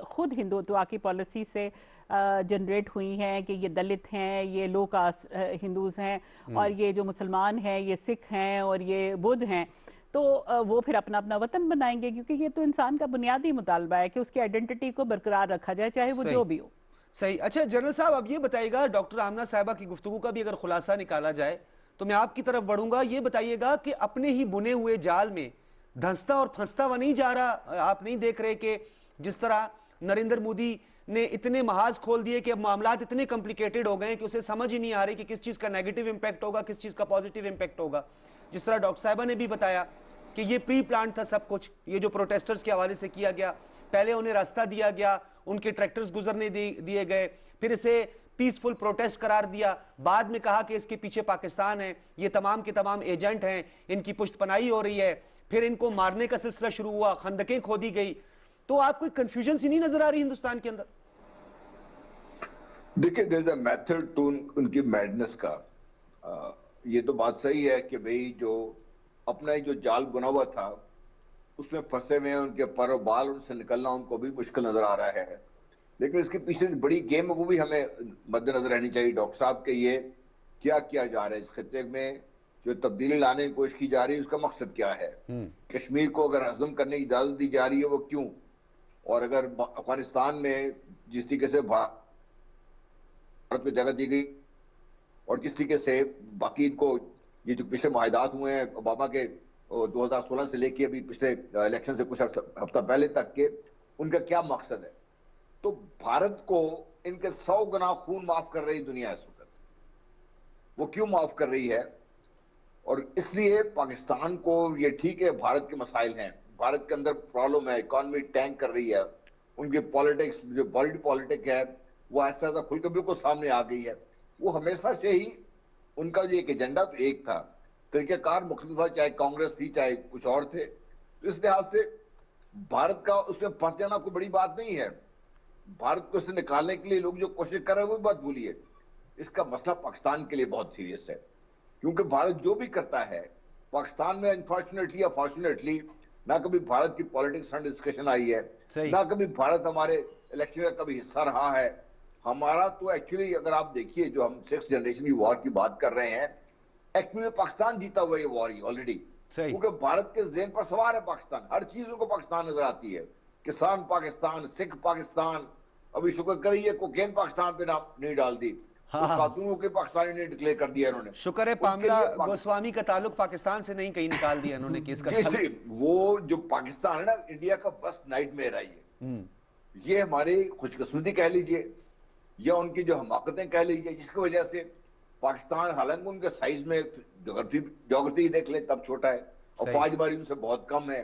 खुद हिंदुत्व की पॉलिसी से जनरेट हुई हैं कि ये दलित हैं, ये लो कास्ट हिंदूज हैं और ये जो मुसलमान हैं, ये सिख हैं और ये बुद्ध हैं, तो वो फिर अपना अपना वतन बनाएंगे क्योंकि ये तो इंसान का बुनियादी मुतालबा है कि उसकी आइडेंटिटी को बरकरार रखा जाए, चाहे वो जो भी हो। सही। अच्छा जनरल साहब, अब ये बताइएगा, डॉक्टर आमना साहिबा की गुफ्तगू का भी अगर खुलासा निकाला जाए तो मैं आपकी तरफ बढ़ूंगा। ये बताइएगा कि अपने ही बुने हुए जाल में धंसता और फंसता हुआ नहीं जा रहा? आप नहीं देख रहे कि जिस तरह नरेंद्र मोदी ने इतने महाज खोल दिए कि अब मामलात इतने कॉम्प्लिकेटेड हो गए कि उसे समझ ही नहीं आ रही कि किस चीज का नेगेटिव इंपैक्ट होगा, किस चीज का पॉजिटिव इंपैक्ट होगा। जिस तरह डॉक्टर साहिबा ने भी बताया कि ये प्री प्लान था सब कुछ, ये जो प्रोटेस्टर्स के हवाले से किया गया, पहले उन्हें रास्ता दिया गया, उनके ट्रैक्टर्स गुजरने दिए गए, फिर इसे पीसफुल प्रोटेस्ट करार दिया, बाद में कहा कि इसके पीछे पाकिस्तान है, ये तमाम के तमाम एजेंट हैं, इनकी पुश्तपनाही हो रही है, फिर इनको मारने का सिलसिला शुरू हुआ, खंदकें खोदी गई। तो आपको कंफ्यूजन सी नहीं नजर आ रही हिंदुस्तान के अंदर? देखिए, there is a method to उनकी मैडनेस का। ये तो बात सही है कि भाई जो अपना ही जो जाल बुना हुआ था उसमें फंसे हुए हैं, उनके पर और बाल, उनसे निकलना उनको भी मुश्किल नजर आ रहा है। लेकिन इसके पीछे बड़ी गेम है वो भी हमें मद्देनजर रहनी चाहिए डॉक्टर साहब के। ये क्या किया जा रहा है इस खित्ते में, जो तब्दीली लाने की कोशिश की जा रही है, उसका मकसद क्या है? कश्मीर को अगर हजम करने की इजाजत दी जा रही है वो क्यों? और अगर अफगानिस्तान में जिस तरीके से भारत को जगह दी गई और जिस तरीके से बाकी इनको ये जो पिछले मुआहदात हुए हैं ओबामा के 2016 से लेके अभी पिछले इलेक्शन से कुछ हफ्ता पहले तक के, उनका क्या मकसद है? तो भारत को इनके 100 गुना खून माफ कर रही दुनिया इस वक्त, वो क्यों माफ कर रही है? और इसलिए पाकिस्तान को, ये ठीक है भारत के मसाइल हैं, भारत के अंदर प्रॉब्लम है, इकॉनमी टैंक कर रही है, उनकी पॉलिटिक्स जो बॉडी पॉलिटिक है वो ऐसा ऐसा खुल के बिल्कुल सामने आ गई है। वो हमेशा से ही उनका जो एक एजेंडा तो एक था, तरीकेकार मुख्तलिफ था, चाहे कांग्रेस थी चाहे कुछ और थे। तो इस लिहाज से भारत का उसमें फंस जाना कोई बड़ी बात नहीं है। भारत को इससे निकालने के लिए लोग जो कोशिश कर रहे हैं वो बात भूलिए। इसका मसला पाकिस्तान के लिए बहुत सीरियस है, क्योंकि भारत जो भी करता है पाकिस्तान में अनफॉर्चुनेटली या फॉर्चुनेटली ना कभी भारत की पॉलिटिक्स डिस्कशन आई है, ना कभी भारत हमारे इलेक्शन का कभी हिस्सा रहा है। हमारा तो एक्चुअली अगर आप देखिए जो हम 6th जनरेशन की वॉर की बात कर रहे हैं, एक्चुअली पाकिस्तान जीता हुआ ये वॉर ऑलरेडी, क्योंकि भारत के ज़हन पर सवार है पाकिस्तान, हर चीज उनको पाकिस्तान नजर आती है। किसान पाकिस्तान, सिख पाकिस्तान, अभी शुक्र करिए कोकेन पाकिस्तान पे नाम नहीं डाल दी, उस खातून के पाकिस्तानी ने डिक्लेयर कर दिया इन्होंने। शुक्र है पामला गोस्वामी का ताल्लुक पाकिस्तान से नहीं, कहीं निकाल दिया इन्होंने केस का। जी, वो जो पाकिस्तान है ना, इंडिया का फर्स्ट नाइटमेयर है ये हमारी खुशकिस्मती कह लीजिए या उनकी जो हमाकतें कह लीजिए, जिसकी वजह से पाकिस्तान हालांकि उनके साइज में ज्योग्राफी देख ले तब छोटा है, और फौज हमारी उनसे बहुत कम है,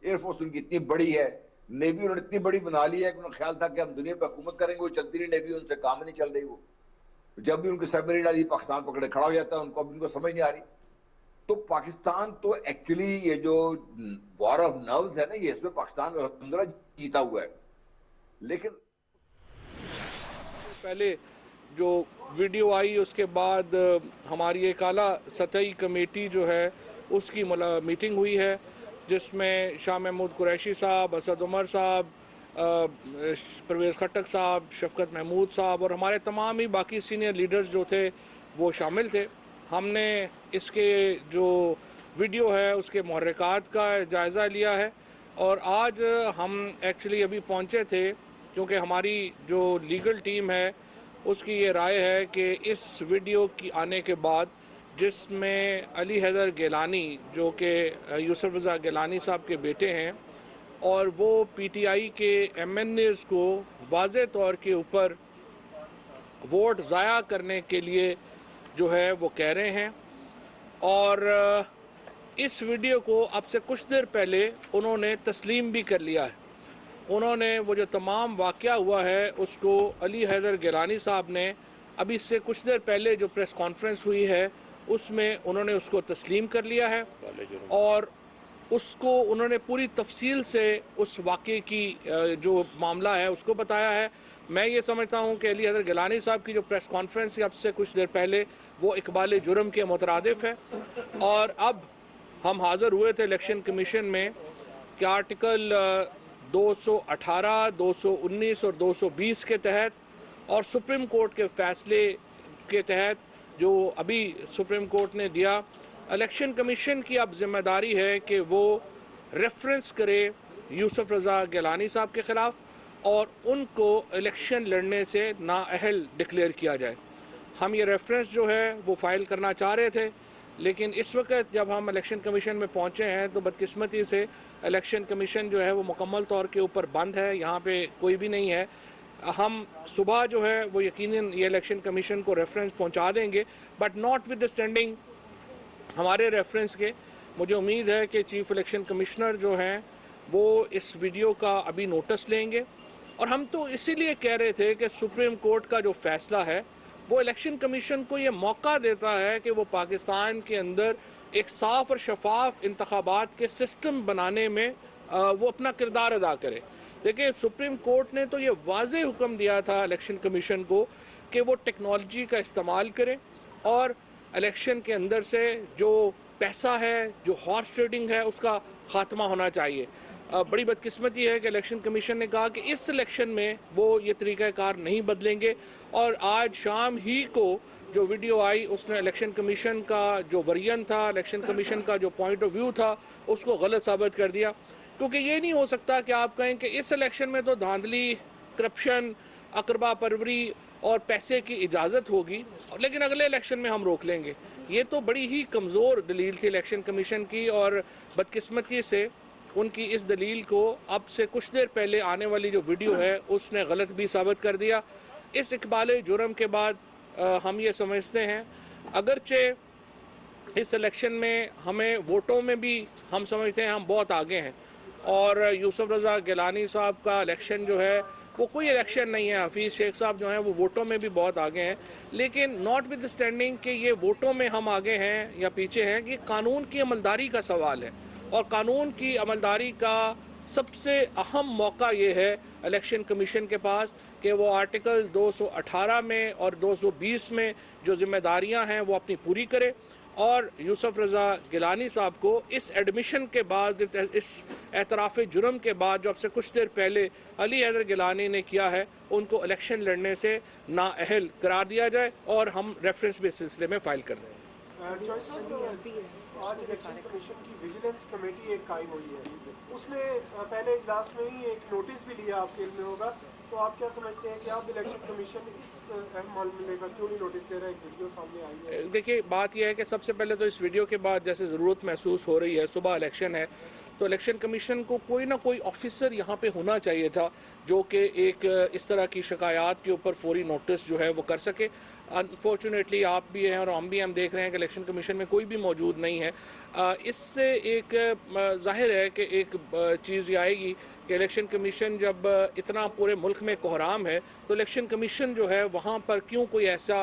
एयरफोर्स उनकी इतनी बड़ी है, नेवी उन्होंने इतनी बड़ी बना ली है कि उन्हें ख्याल था कि हम दुनिया पर हुकूमत करेंगे, वो चलती नहीं, नेवी उनसे काम नहीं चल रही। वो जब भी उनकी सबमरीन आती पाकिस्तान पकड़े खड़ा हो जाता है, उनको समझ नहीं आ रही। तो पाकिस्तान तो एक्चुअली ये जो वॉर ऑफ नर्व्स है ना, ये इसमें पाकिस्तान अल्हम्दुलिल्लाह जीता हुआ है। लेकिन पहले जो वीडियो आई उसके बाद हमारी एक आला सतही कमेटी जो है उसकी मीटिंग हुई है, जिसमें शाह महमूद कुरैशी साहब, असद उमर साहब, परवेज़ खट्टक साहब, शफकत महमूद साहब और हमारे तमाम ही बाकी सीनियर लीडर्स जो थे वो शामिल थे। हमने इसके जो वीडियो है उसके मुहर्रिकात का जायज़ा लिया है, और आज हम एक्चुअली अभी पहुँचे थे क्योंकि हमारी जो लीगल टीम है उसकी ये राय है कि इस वीडियो की आने के बाद, जिसमें अली हैदर गिलानी जो कि यूसुफ रज़ा गिलानी साहब के बेटे हैं, और वो पीटीआई के एमएनएज़ को वाज़े तौर के ऊपर वोट ज़ाया करने के लिए जो है वो कह रहे हैं, और इस वीडियो को अब से कुछ देर पहले उन्होंने तस्लीम भी कर लिया है। उन्होंने वो जो तमाम वाक़या हुआ है उसको अली हैदर गिलानी साहब ने अभी से कुछ देर पहले जो प्रेस कॉन्फ्रेंस हुई है उसमें उन्होंने उसको तस्लीम कर लिया है, और उसको उन्होंने पूरी तफसील से उस वाक़े की जो मामला है उसको बताया है। मैं ये समझता हूँ कि अली हैदर गिलानी साहब की जो प्रेस कॉन्फ्रेंस है अब से कुछ देर पहले वो इकबाल जुर्म के मुतरादिफ है, और अब हम हाज़िर हुए थे इलेक्शन कमीशन में कि आर्टिकल 218, 219 और 220 के तहत और सुप्रीम कोर्ट के फ़ैसले के तहत जो अभी सुप्रीम कोर्ट ने दिया, इलेक्शन कमीशन की अब जिम्मेदारी है कि वो रेफरेंस करे यूसुफ रज़ा गिलानी साहब के ख़िलाफ़ और उनको इलेक्शन लड़ने से नाअहल डिक्लेयर किया जाए। हम ये रेफरेंस जो है वो फ़ाइल करना चाह रहे थे, लेकिन इस वक्त जब हम इलेक्शन कमीशन में पहुंचे हैं तो बदकिस्मती से इलेक्शन कमीशन जो है वो मुकम्मल तौर के ऊपर बंद है, यहाँ पे कोई भी नहीं है। हम सुबह जो है वो यकीनन ये इलेक्शन कमीशन को रेफरेंस पहुंचा देंगे, but not with the standing हमारे रेफरेंस के। मुझे उम्मीद है कि चीफ इलेक्शन कमिश्नर जो हैं वो इस वीडियो का अभी नोटिस लेंगे, और हम तो इसीलिए कह रहे थे कि सुप्रीम कोर्ट का जो फैसला है वो इलेक्शन कमीशन को ये मौका देता है कि वो पाकिस्तान के अंदर एक साफ़ और शफाफ इंतखाबात के सिस्टम बनाने में वो अपना किरदार अदा करे। देखिए, सुप्रीम कोर्ट ने तो ये वाज़े हुक्म दिया था इलेक्शन कमीशन को कि वो टेक्नोलॉजी का इस्तेमाल करे और इलेक्शन के अंदर से जो पैसा है, जो हॉर्स ट्रेडिंग है, उसका ख़ात्मा होना चाहिए। बड़ी बदकिस्मती है कि इलेक्शन कमीशन ने कहा कि इस इलेक्शन में वो ये तरीक़ाकार नहीं बदलेंगे, और आज शाम ही को जो वीडियो आई उसने इलेक्शन कमीशन का जो वर्जन था, इलेक्शन कमीशन का जो पॉइंट ऑफ व्यू था, उसको गलत साबित कर दिया। क्योंकि ये नहीं हो सकता कि आप कहें कि इस इलेक्शन में तो धांधली, करप्शन, अकरबा परवरी और पैसे की इजाज़त होगी, लेकिन अगले इलेक्शन में हम रोक लेंगे। ये तो बड़ी ही कमज़ोर दलील थी इलेक्शन कमीशन की, और बदकिस्मती से उनकी इस दलील को अब से कुछ देर पहले आने वाली जो वीडियो है उसने गलत भी साबित कर दिया। इस इकबाल जुर्म के बाद हम ये समझते हैं, अगरचे इस इलेक्शन में हमें वोटों में भी हम समझते हैं हम बहुत आगे हैं, और यूसुफ रज़ा गिलानी साहब का इलेक्शन जो है वो कोई इलेक्शन नहीं है, हफीज़ शेख साहब जो हैं वो वोटों में भी बहुत आगे हैं, लेकिन नॉट विद स्टैंडिंग कि ये वोटों में हम आगे हैं या पीछे हैं, कि कानून की अमलदारी का सवाल है, और कानून की अमलदारी का सबसे अहम मौका ये है इलेक्शन कमीशन के पास कि वो आर्टिकल 218 में और 220 में जो जिम्मेदारियां हैं वो अपनी पूरी करे, और यूसुफ रज़ा गिलानी साहब को इस एडमिशन के बाद, इस एतराफ़ जुर्म के बाद जो अब से कुछ देर पहले अली हैदर गिलानी ने किया है, उनको इलेक्शन लड़ने से नाअहल करार दिया जाए, और हम रेफरेंस भी इस सिलसिले में फ़ाइल कर दें। आज इलेक्शन कमीशन की विजिलेंस कमेटी एक कायम हुई है, उसने पहले इजलास में ही एक नोटिस भी लिया, आपके इल्म में होगा, तो आप क्या समझते हैं कि आप इलेक्शन कमीशन इस अहम मामले का क्यों नहीं नोटिस ले रहा है? एक वीडियो सामने आई है। देखिए, बात यह है कि सबसे पहले तो इस वीडियो के बाद जैसे ज़रूरत महसूस हो रही है, सुबह इलेक्शन है तो इलेक्शन कमीशन को कोई ना कोई ऑफिसर यहाँ पे होना चाहिए था जो कि एक इस तरह की शिकायत के ऊपर फौरी नोटिस जो है वो कर सके। अनफॉर्चुनेटली आप भी हैं और हम देख रहे हैं कि इलेक्शन कमीशन में कोई भी मौजूद नहीं है। इससे एक जाहिर है कि एक चीज़ ये आएगी कि इलेक्शन कमीशन जब इतना पूरे मुल्क में कोहराम है तो इलेक्शन कमीशन जो है वहाँ पर क्यों कोई ऐसा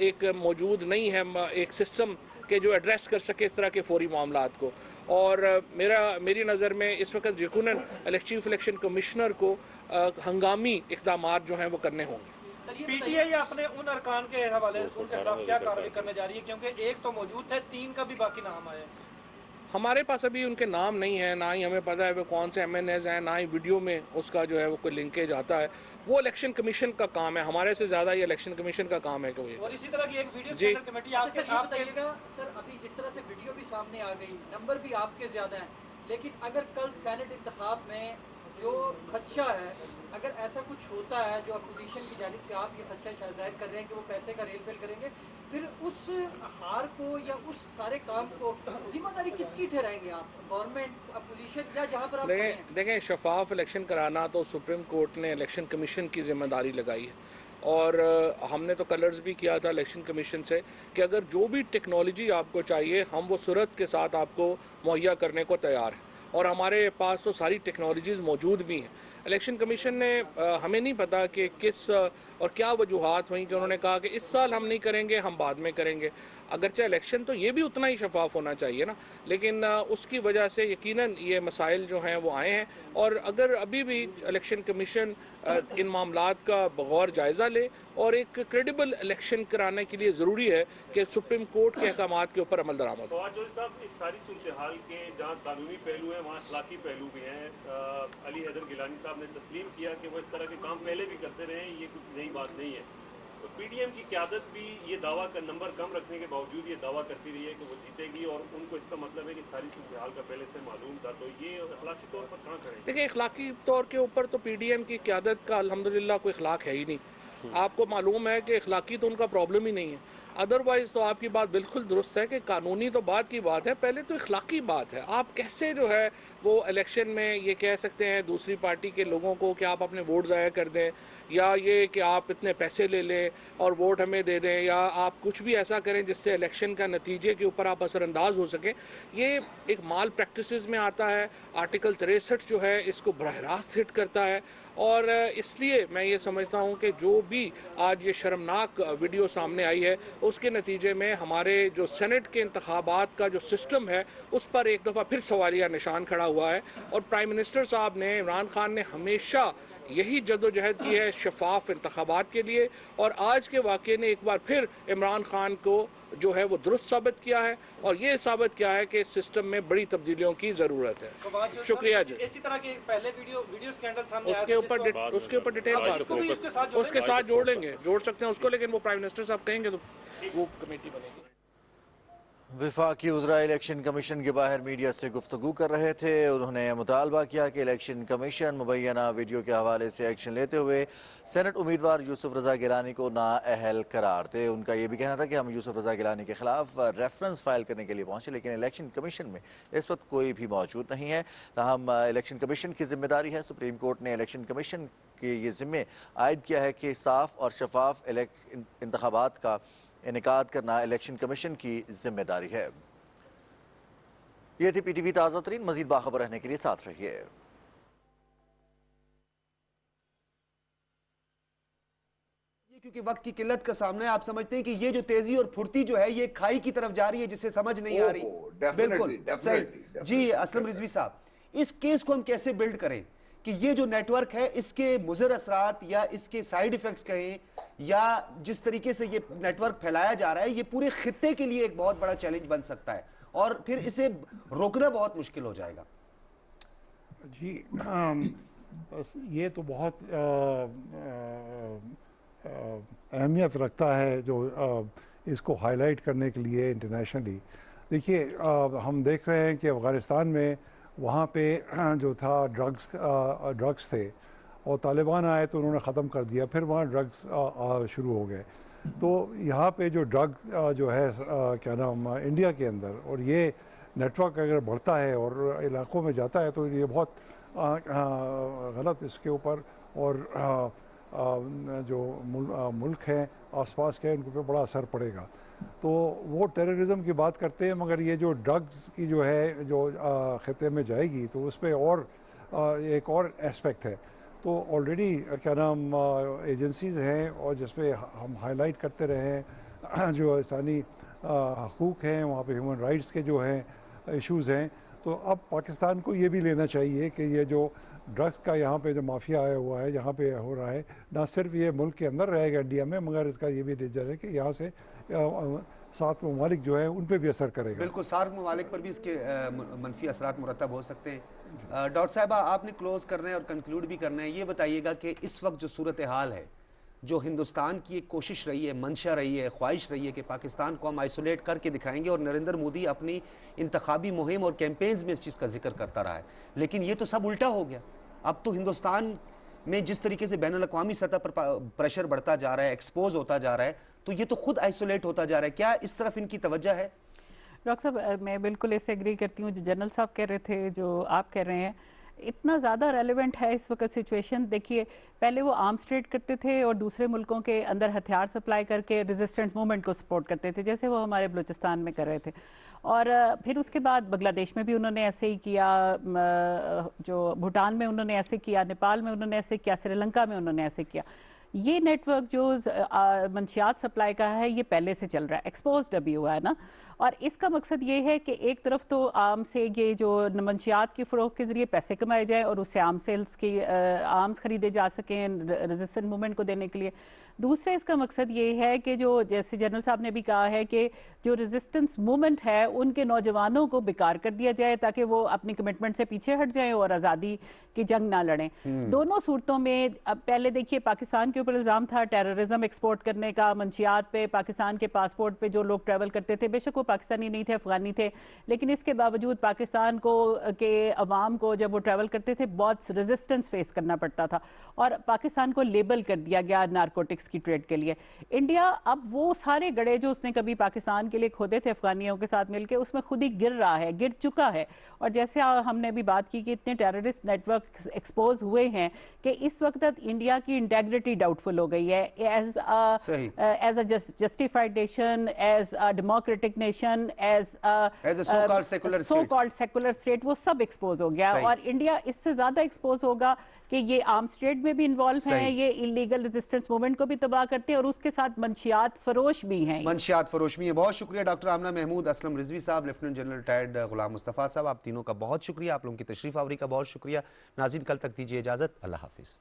एक मौजूद नहीं है एक सिस्टम के जो एड्रेस कर सके इस तरह के फौरी मामलात को। और मेरी नज़र में इस वक्त यकीनन चीफ इलेक्शन कमिश्नर को हंगामी इक़दामात जो हैं वो करने होंगे। पीटीआई अपने उन अरकान के हवाले से उनके खिलाफ क्या कार्रवाई करने जा रही है, क्योंकि एक तो मौजूद थे, 3 का भी बाकी नाम आया? हमारे पास अभी उनके नाम नहीं है, ना ही हमें पता है वो कौन से MNAs हैं, ना ही वीडियो में उसका जो है वो कोई लिंकेज आता है। वो इलेक्शन कमीशन का काम है, हमारे से ज़्यादा ये इलेक्शन कमीशन का काम है। कोई और इसी तरह की एक वीडियो स्टैंडर्ड कमेटी आपके आप बताइएगा सर, अभी जिस तरह से वीडियो भी सामने आ गई, नंबर भी आपके ज़्यादा हैं, लेकिन अगर कल सेनेट इंतखाब में जो खदशा है, अगर ऐसा कुछ होता है जो अपोजिशन की जानिब से आप ये खदशा जाहिर कर रहे हैं कि वो पैसे का रेल फेल करेंगे, फिर उस हार को या उस सारे काम को जिम्मेदारी किसकी ठहराएंगे आप, गवर्नमेंट, अपोजिशन या जहाँ पर आप देखें शफाफ इलेक्शन कराना तो सुप्रीम कोर्ट ने इलेक्शन कमीशन की जिम्मेदारी लगाई है। और हमने तो कलर्स भी किया था इलेक्शन कमीशन से कि अगर जो भी टेक्नोलॉजी आपको चाहिए हम वो सूरत के साथ आपको मुहैया करने को तैयार हैं, और हमारे पास तो सारी टेक्नोलॉजीज़ मौजूद भी हैं। इलेक्शन कमीशन ने हमें नहीं पता कि किस और क्या वजूहात हुई कि उन्होंने कहा कि इस साल हम नहीं करेंगे, हम बाद में करेंगे। अगरचे इलेक्शन तो ये भी उतना ही शफाफ होना चाहिए ना, लेकिन उसकी वजह से यकीनन ये मसाइल जो हैं वो आए हैं। और अगर अभी भी इलेक्शन कमीशन इन मामलात का बगौर जायज़ा ले और एक क्रेडिबल इलेक्शन कराने के लिए ज़रूरी है कि सुप्रीम कोर्ट के अहकामात के ऊपर अमल दरामद हो। तो साहब, इस सारी सूरत हाल के जहाँ कानूनी पहलू हैं वहाँ अखलाकी पहलू भी हैं। अली हैदर गिलानी साहब ने तस्लीम किया कि वो इस तरह के काम पहले भी करते रहे, ये कुछ नई बात नहीं है। तो PDM की क़यादत भी ये दावा का नंबर कम रखने के बावजूद ये दावा करती रही है कि वो जीतेगी, और उनको इसका मतलब है कि सारी सूरत हाल का पहले से मालूम था। तो ये अखलाकी तौर पर कहाँ करें? देखिए, अखलाकी तौर के ऊपर तो PDM की क़यादत का अल्हम्दुलिल्लाह कोई अखलाक है ही नहीं। आपको मालूम है कि अखलाकी तो उनका प्रॉब्लम ही नहीं है। अदरवाइज़ तो आपकी बात बिल्कुल दुरुस्त है कि कानूनी तो बात की बात है, पहले तो अखलाकी बात है। आप कैसे जो है वो इलेक्शन में ये कह सकते हैं दूसरी पार्टी के लोगों को कि आप अपने वोट ज़ाया कर दें, या ये कि आप इतने पैसे ले लें और वोट हमें दे दें, या आप कुछ भी ऐसा करें जिससे इलेक्शन का नतीजे के ऊपर आप असरअंदाज हो सकें। ये एक माल प्रैक्टिसेस में आता है। आर्टिकल 63 जो है इसको बराह रास्त हिट करता है, और इसलिए मैं ये समझता हूँ कि जो भी आज ये शर्मनाक वीडियो सामने आई है उसके नतीजे में हमारे जो सेनेट के इंतखाबात का जो सिस्टम है उस पर एक दफ़ा फिर सवालिया निशान खड़ा हुआ है। और प्राइम मिनिस्टर साहब ने, इमरान खान ने हमेशा यही जदोजहद की है शफाफ इंतखाबात के लिए, और आज के वाक़े ने एक बार फिर इमरान खान को जो है वो दुरुस्त साबित किया है, और ये साबित किया है कि इस सिस्टम में बड़ी तब्दीलियों की ज़रूरत है। शुक्रिया जी। इसी तरह के पहले वीडियो स्कैंडल सामने उसके ऊपर डिटेल बात उसके साथ जोड़ लेंगे, जोड़ सकते हैं उसको, लेकिन वो प्राइम मिनिस्टर साहब कहेंगे तो वो कमेटी बनेगी। वफाकी वज़रा इलेक्शन कमीशन के बाहर मीडिया से गुफ्तगू कर रहे थे। उन्होंने मुतालबा किया कि इलेक्शन कमीशन मुबैना वीडियो के हवाले से एक्शन लेते हुए सेनेट उम्मीदवार यूसुफ रज़ा गिलानी को नाअहल करार दे। उनका यह भी कहना था कि हम यूसुफ रज़ा गिलानी के खिलाफ रेफरेंस फाइल करने के लिए पहुँचे, लेकिन इलेक्शन कमीशन में इस वक्त कोई भी मौजूद नहीं है। ताहम इलेक्शन कमीशन की जिम्मेदारी है। सुप्रीम कोर्ट ने इलेक्शन कमीशन के ये ज़िम्मे आयद किया है कि साफ और शफाफ इंतखाबात का इनेकाद करना इलेक्शन कमीशन की जिम्मेदारी है। ये थी PTV ताज़ा तरीन। मजीद बाखबर रहने के लिए साथ रहिए। क्योंकि वक्त की किल्लत का सामना है, आप समझते हैं कि ये जो तेजी और फुर्ती जो है ये खाई की तरफ जा रही है जिसे समझ नहीं आ रही। बिल्कुल सही जी। असलम रिजवी साहब, इस केस को हम कैसे बिल्ड करें कि ये जो नेटवर्क है इसके मुज़र असरात या इसके साइड इफेक्ट्स कहें, या जिस तरीके से ये नेटवर्क फैलाया जा रहा है, ये पूरे खित्ते के लिए एक बहुत बड़ा चैलेंज बन सकता है और फिर इसे रोकना बहुत मुश्किल हो जाएगा। जी बस ये तो बहुत अहमियत रखता है जो इसको हाईलाइट करने के लिए इंटरनेशनली। देखिए हम देख रहे हैं कि अफ़गानिस्तान में वहाँ पे जो था ड्रग्स थे और तालिबान आए तो उन्होंने ख़त्म कर दिया, फिर वहाँ ड्रग्स शुरू हो गए। तो यहाँ पे जो ड्रग जो है क्या नाम इंडिया के अंदर, और ये नेटवर्क अगर बढ़ता है और इलाकों में जाता है तो ये बहुत गलत इसके ऊपर और जो मुल्क हैं आसपास के उनके ऊपर बड़ा असर पड़ेगा। तो वो टेररिज्म की बात करते हैं, मगर ये जो ड्रग्स की जो है जो खिते में जाएगी तो उस पर और एक और एस्पेक्ट है। तो ऑलरेडी क्या नाम एजेंसीज़ हैं और जिसपे हम हाईलाइट करते रहे हैं जो इंसानी हकूक़ हैं, वहाँ पे ह्यूमन राइट्स के जो हैं इश्यूज़ हैं। तो अब पाकिस्तान को ये भी लेना चाहिए कि ये जो ड्रग्स का यहाँ पे जो माफिया आया हुआ है, यहाँ पे हो रहा है, ना सिर्फ ये मुल्क के अंदर रहेगा इंडिया में, मगर इसका ये भी डेंजर है कि यहाँ से 7 ममालिक जो है उन पर भी असर करेगा। बिल्कुल, 7 ममालिक पर भी इसके मनफी असरात मुरतब हो सकते हैं। डॉक्टर साहबा, आपने क्लोज करना है और कंक्लूड भी करना है, ये बताइएगा कि इस वक्त जो सूरत हाल है, जो हिंदुस्तान की एक कोशिश रही है, मंशा रही है, ख्वाहिश रही है कि पाकिस्तान को हम आइसोलेट करके दिखाएंगे, और नरेंद्र मोदी अपनी इंतखाबी मुहिम और कैंपेन्स में इस चीज़ का जिक्र करता रहा है, लेकिन ये तो सब उल्टा हो गया। अब तो हिंदुस्तान में जिस तरीके से बैनुल-अक़वामी सतह पर प्रेशर बढ़ता जा रहा है, एक्सपोज होता जा रहा है, तो ये तो खुद आइसोलेट होता जा रहा है। क्या इस तरफ इनकी तवज्जो है? डॉक्टर साहब, मैं बिल्कुल इससे एग्री करती हूँ। जो जनरल साहब कह रहे थे, जो आप कह रहे हैं, इतना ज़्यादा रेलेवेंट है इस वक्त सिचुएशन। देखिए, पहले वो आर्म्स ट्रेड करते थे और दूसरे मुल्कों के अंदर हथियार सप्लाई करके रेजिस्टेंस मूवमेंट को सपोर्ट करते थे, जैसे वो हमारे बलूचिस्तान में कर रहे थे। और फिर उसके बाद बांग्लादेश में भी उन्होंने ऐसे ही किया, जो भूटान में उन्होंने ऐसे किया, नेपाल में उन्होंने ऐसे किया, श्रीलंका में उन्होंने ऐसे किया। ये नेटवर्क जो मंशियात सप्लाई का है, ये पहले से चल रहा है, एक्सपोज्ड अभी हुआ है ना। और इसका मकसद ये है कि एक तरफ तो आम से ये जो मंशियात की फ़रोख्त के ज़रिए पैसे कमाए जाए और उससे आर्म सेल्स की आर्म्स खरीदे जा सकें रेजिस्टेंट मूवमेंट को देने के लिए। दूसरा इसका मकसद ये है कि जो, जैसे जनरल साहब ने भी कहा है कि जो रेजिस्टेंस मूवमेंट है उनके नौजवानों को बेकार कर दिया जाए ताकि वो अपनी कमिटमेंट से पीछे हट जाएं और आज़ादी की जंग ना लड़ें। दोनों सूरतों में अब पहले देखिए, पाकिस्तान के ऊपर इल्ज़ाम था टेररिज्म एक्सपोर्ट करने का, मंशियात पे, पाकिस्तान के पासपोर्ट पे जो लोग ट्रैवल करते थे, बेशक वो पाकिस्तानी नहीं थे, अफगानी थे, लेकिन इसके बावजूद पाकिस्तान को के अवाम को जब वो ट्रैवल करते थे बहुत रेजिस्टेंस फेस करना पड़ता था और पाकिस्तान को लेबल कर दिया गया नारकोटिक्स की ट्रेड के लिए। इंडिया अब वो सारे गड़े जो उसने कभी पाकिस्तान के लिए खोदे थे अफगानियों के साथ मिलकर, उसमें खुद ही गिर रहा है, गिर चुका है। और जैसे हमने भी बात की कि इतने टेररिस्ट नेटवर्क एक्सपोज हुए हैं कि इस वक्त इंडिया की इंटेग्रिटी डाउटफुल हो गई है। As a justified nation, as a democratic nation, as a so called secular state, वो सब एक्सपोज हो गया। और इंडिया इससे ज्यादा एक्सपोज होगा कि ये आर्म्स ट्रेड में भी इन्वॉल्व हैं, ये इलीगल रेजिस्टेंस मूवमेंट को भी तबाह करते हैं और उसके साथ मंशियात फरोश भी हैं। मंशियात फरोश भी है। बहुत शुक्रिया डॉक्टर आमना महमूद, असलम रिजवी साहब, लेफ्टिनेंट जनरल रिटायर्ड गुलाम मुस्तफ़ा साहब, आप तीनों का बहुत शुक्रिया, आप लोगों की तशरीफ आवरी का बहुत शुक्रिया। नाज़रीन, कल तक दीजिए इजाज़त, अल्लाह हाफिज़।